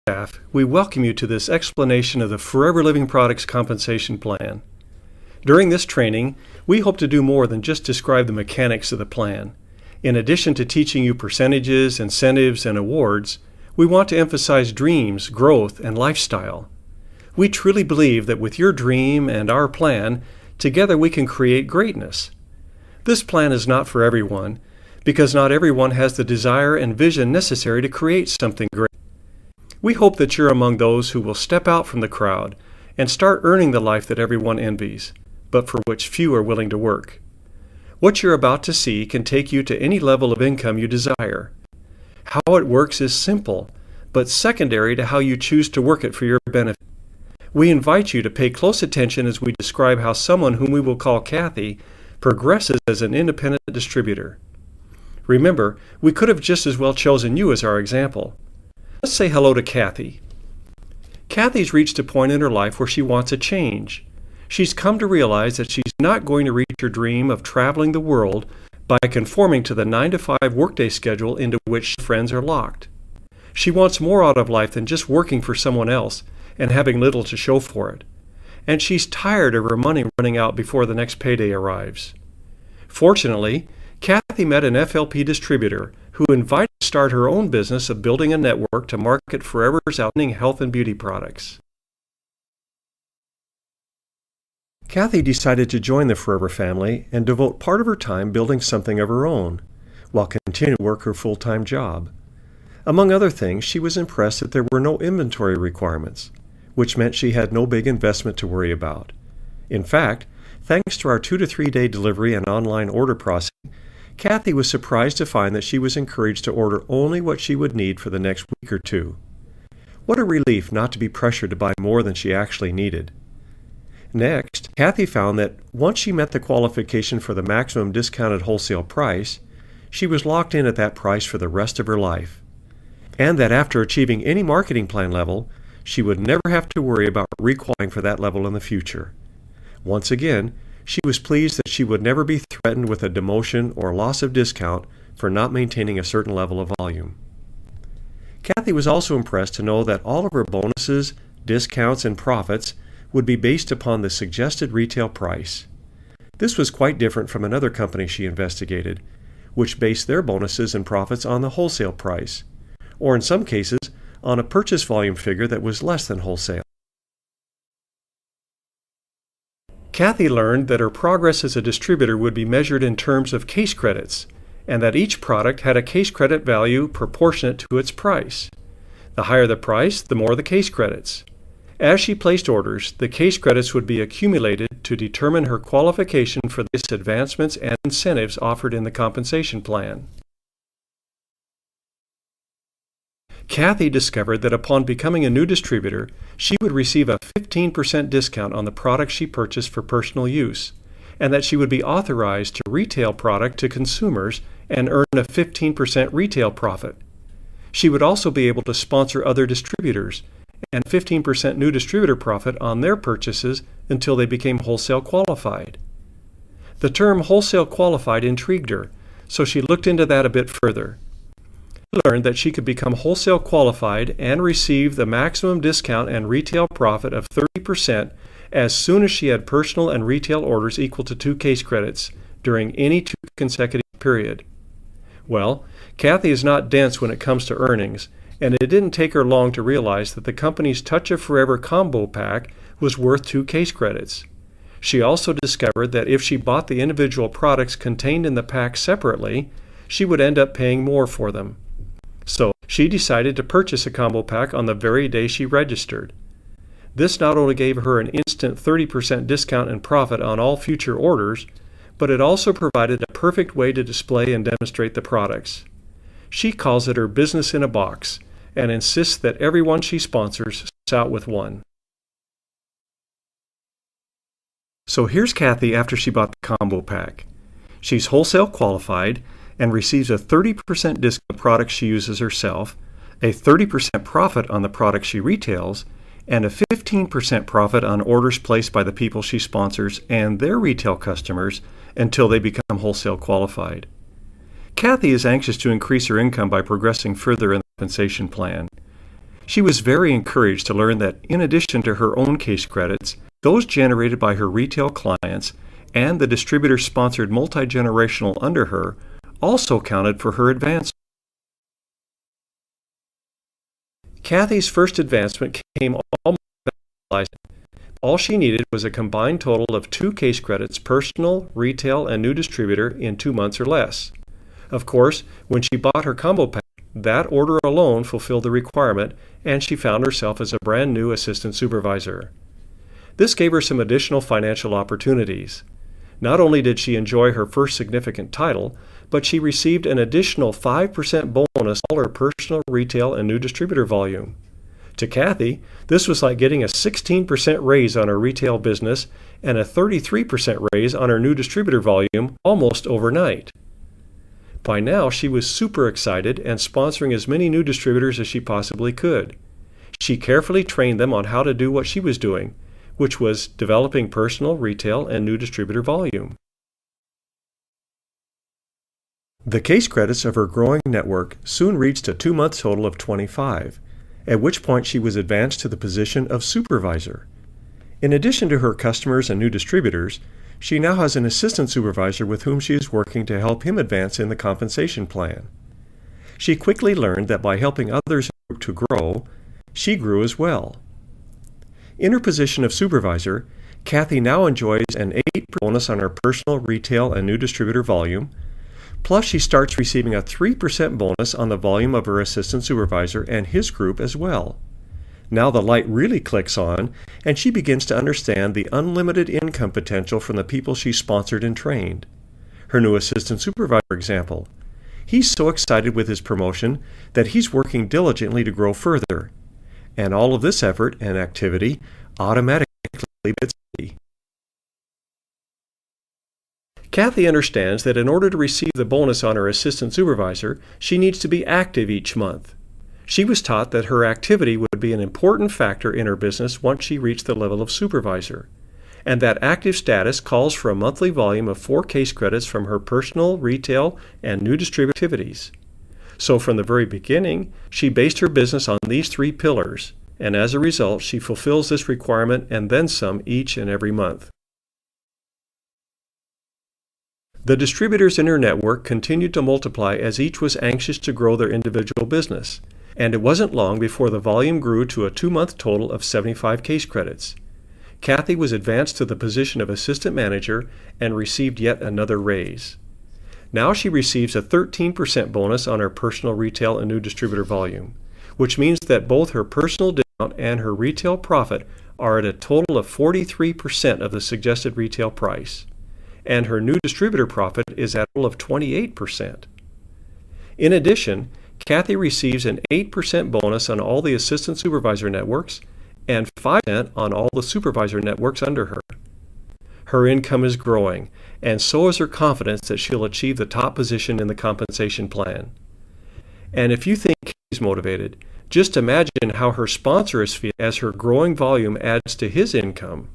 staff, we welcome you to this explanation of the Forever Living Products Compensation Plan. During this training, we hope to do more than just describe the mechanics of the plan. In addition to teaching you percentages, incentives, and awards, we want to emphasize dreams, growth, and lifestyle. We truly believe that with your dream and our plan, together we can create greatness. This plan is not for everyone, because not everyone has the desire and vision necessary to create something great. We hope that you're among those who will step out from the crowd and start earning the life that everyone envies, but for which few are willing to work. What you're about to see can take you to any level of income you desire. How it works is simple, but secondary to how you choose to work it for your benefit. We invite you to pay close attention as we describe how someone whom we will call Kathy progresses as an independent distributor. Remember, we could have just as well chosen you as our example. Let's say hello to Kathy. Kathy's reached a point in her life where she wants a change. She's come to realize that she's not going to reach her dream of traveling the world by conforming to the 9-to-5 workday schedule into which friends are locked. She wants more out of life than just working for someone else and having little to show for it. And she's tired of her money running out before the next payday arrives. Fortunately, Kathy met an FLP distributor who invited her to start her own business of building a network to market Forever's outstanding health and beauty products. Kathy decided to join the Forever family and devote part of her time building something of her own, while continuing to work her full-time job. Among other things, she was impressed that there were no inventory requirements, which meant she had no big investment to worry about. In fact, thanks to our 2 to 3 day delivery and online order processing, Kathy was surprised to find that she was encouraged to order only what she would need for the next week or two. What a relief not to be pressured to buy more than she actually needed. Next, Kathy found that once she met the qualification for the maximum discounted wholesale price, she was locked in at that price for the rest of her life, and that after achieving any marketing plan level, she would never have to worry about requalifying for that level in the future. Once again, she was pleased that she would never be threatened with a demotion or loss of discount for not maintaining a certain level of volume. Kathy was also impressed to know that all of her bonuses, discounts, and profits would be based upon the suggested retail price. This was quite different from another company she investigated, which based their bonuses and profits on the wholesale price, or in some cases, on a purchase volume figure that was less than wholesale. Kathy learned that her progress as a distributor would be measured in terms of case credits, and that each product had a case credit value proportionate to its price. The higher the price, the more the case credits. As she placed orders, the case credits would be accumulated to determine her qualification for the advancements and incentives offered in the compensation plan. Kathy discovered that upon becoming a new distributor, she would receive a 15% discount on the products she purchased for personal use, and that she would be authorized to retail product to consumers and earn a 15% retail profit. She would also be able to sponsor other distributors and 15% new distributor profit on their purchases until they became wholesale qualified. The term wholesale qualified intrigued her, so she looked into that a bit further. She learned that she could become wholesale qualified and receive the maximum discount and retail profit of 30% as soon as she had personal and retail orders equal to 2 case credits during any 2 consecutive period. Well, Kathy is not dense when it comes to earnings, and it didn't take her long to realize that the company's Touch of Forever combo pack was worth 2 case credits. She also discovered that if she bought the individual products contained in the pack separately, she would end up paying more for them. So she decided to purchase a combo pack on the very day she registered. This not only gave her an instant 30% discount and profit on all future orders, but it also provided a perfect way to display and demonstrate the products. She calls it her business in a box and insists that everyone she sponsors starts out with one. So here's Kathy after she bought the combo pack. She's wholesale qualified and receives a 30% discount on products she uses herself, a 30% profit on the products she retails, and a 15% profit on orders placed by the people she sponsors and their retail customers until they become wholesale qualified. Kathy is anxious to increase her income by progressing further in the compensation plan. She was very encouraged to learn that in addition to her own case credits, those generated by her retail clients and the distributor-sponsored multi-generational under her also counted for her advancement. Kathy's first advancement came almost. All she needed was a combined total of 2 case credits, personal, retail, and new distributor, in 2 months or less. Of course, when she bought her combo pack, that order alone fulfilled the requirement, and she found herself as a brand new assistant supervisor. This gave her some additional financial opportunities. Not only did she enjoy her first significant title, but she received an additional 5% bonus on all her personal, retail, and new distributor volume. To Kathy, this was like getting a 16% raise on her retail business and a 33% raise on her new distributor volume almost overnight. By now, she was super excited and sponsoring as many new distributors as she possibly could. She carefully trained them on how to do what she was doing, which was developing personal, retail, and new distributor volume. The case credits of her growing network soon reached a 2-month total of 25, at which point she was advanced to the position of supervisor. In addition to her customers and new distributors, she now has an assistant supervisor with whom she is working to help him advance in the compensation plan. She quickly learned that by helping others to grow, she grew as well. In her position of supervisor, Kathy now enjoys an 8% bonus on her personal, retail, and new distributor volume, plus she starts receiving a 3% bonus on the volume of her assistant supervisor and his group as well. Now the light really clicks on, and she begins to understand the unlimited income potential from the people she sponsored and trained. Her new assistant supervisor, for example. He's so excited with his promotion that he's working diligently to grow further. And all of this effort and activity automatically gets ready. Kathy understands that in order to receive the bonus on her assistant supervisor, she needs to be active each month. She was taught that her activity would be an important factor in her business once she reached the level of supervisor, and that active status calls for a monthly volume of 4 case credits from her personal, retail, and new distributor activities. So from the very beginning, she based her business on these 3 pillars, and as a result, she fulfills this requirement and then some each and every month. The distributors in her network continued to multiply as each was anxious to grow their individual business, and it wasn't long before the volume grew to a 2-month total of 75 case credits. Kathy was advanced to the position of assistant manager and received yet another raise. Now she receives a 13% bonus on her personal, retail, and new distributor volume, which means that both her personal discount and her retail profit are at a total of 43% of the suggested retail price, and her new distributor profit is at a total of 28%. In addition, Kathy receives an 8% bonus on all the assistant supervisor networks and 5% on all the supervisor networks under her. Her income is growing, and so is her confidence that she'll achieve the top position in the compensation plan. And if you think Kathy's motivated, just imagine how her sponsor is feeling as her growing volume adds to his income.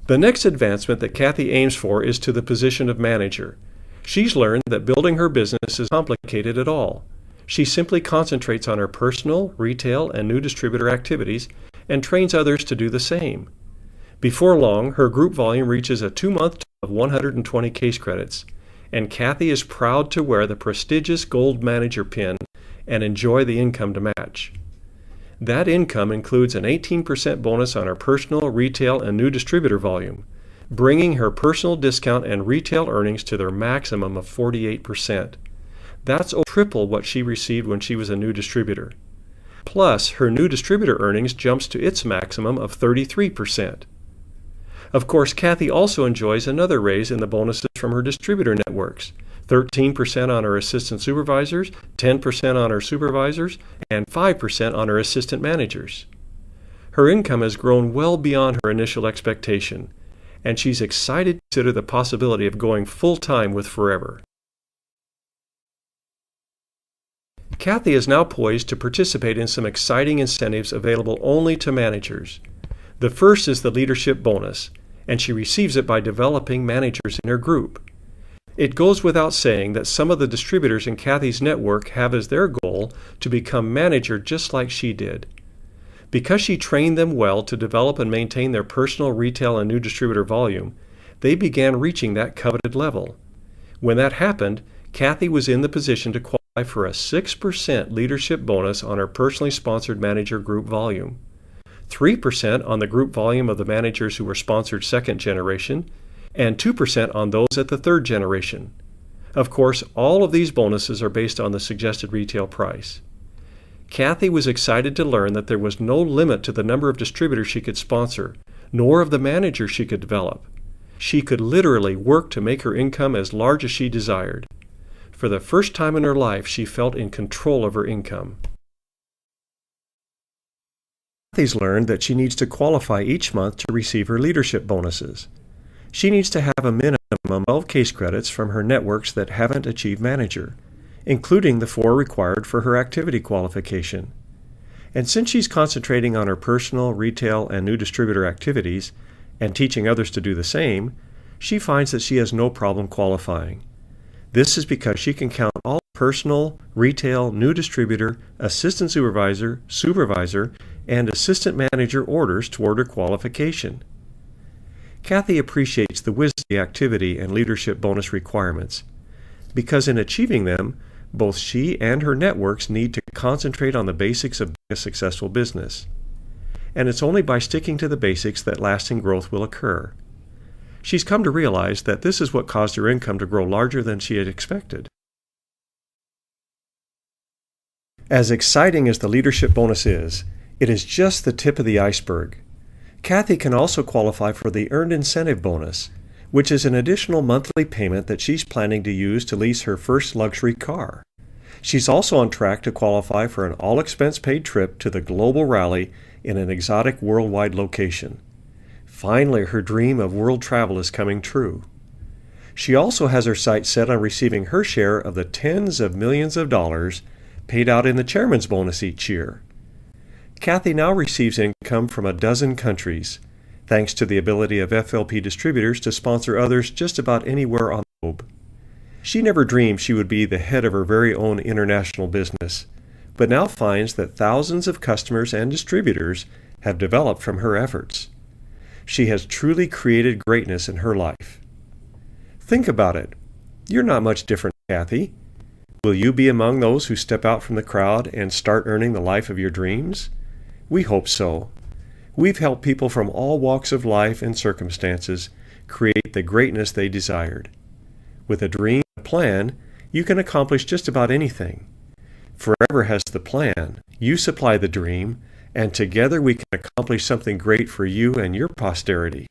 The next advancement that Kathy aims for is to the position of manager. She's learned that building her business is complicated at all. She simply concentrates on her personal, retail, and new distributor activities and trains others to do the same. Before long, her group volume reaches a 2-month total of 120 case credits, and Kathy is proud to wear the prestigious Gold Manager pin and enjoy the income to match. That income includes an 18% bonus on her personal, retail, and new distributor volume, bringing her personal discount and retail earnings to their maximum of 48%. That's triple what she received when she was a new distributor. Plus, her new distributor earnings jumps to its maximum of 33%. Of course, Kathy also enjoys another raise in the bonuses from her distributor networks, 13% on her assistant supervisors, 10% on her supervisors, and 5% on her assistant managers. Her income has grown well beyond her initial expectation, and she's excited to consider the possibility of going full-time with Forever. Kathy is now poised to participate in some exciting incentives available only to managers. The first is the leadership bonus, and she receives it by developing managers in her group. It goes without saying that some of the distributors in Kathy's network have as their goal to become manager just like she did. Because she trained them well to develop and maintain their personal retail and new distributor volume, they began reaching that coveted level. When that happened, Kathy was in the position to qualify for a 6% leadership bonus on her personally sponsored manager group volume, 3% on the group volume of the managers who were sponsored second generation, and 2% on those at the third generation. Of course, all of these bonuses are based on the suggested retail price. Kathy was excited to learn that there was no limit to the number of distributors she could sponsor, nor of the managers she could develop. She could literally work to make her income as large as she desired. For the first time in her life, she felt in control of her income. Kathy's learned that she needs to qualify each month to receive her leadership bonuses. She needs to have a minimum of 12 case credits from her networks that haven't achieved manager, including the 4 required for her activity qualification. And since she's concentrating on her personal, retail, and new distributor activities, and teaching others to do the same, she finds that she has no problem qualifying. This is because she can count all personal, retail, new distributor, assistant supervisor, supervisor, and assistant manager orders toward her qualification. Kathy appreciates the wisdom of the activity and leadership bonus requirements, because in achieving them, both she and her networks need to concentrate on the basics of being a successful business. And it's only by sticking to the basics that lasting growth will occur. She's come to realize that this is what caused her income to grow larger than she had expected. As exciting as the leadership bonus is, it is just the tip of the iceberg. Kathy can also qualify for the Earned Incentive Bonus, which is an additional monthly payment that she's planning to use to lease her first luxury car. She's also on track to qualify for an all-expense-paid trip to the global rally in an exotic worldwide location. Finally, her dream of world travel is coming true. She also has her sights set on receiving her share of the tens of millions of dollars paid out in the chairman's bonus each year. Kathy now receives income from a dozen countries, thanks to the ability of FLP distributors to sponsor others just about anywhere on the globe. She never dreamed she would be the head of her very own international business, but now finds that thousands of customers and distributors have developed from her efforts. She has truly created greatness in her life. Think about it. You're not much different, Kathy. Will you be among those who step out from the crowd and start earning the life of your dreams? We hope so. We've helped people from all walks of life and circumstances create the greatness they desired. With a dream and a plan, you can accomplish just about anything. Forever has the plan, you supply the dream, and together we can accomplish something great for you and your posterity.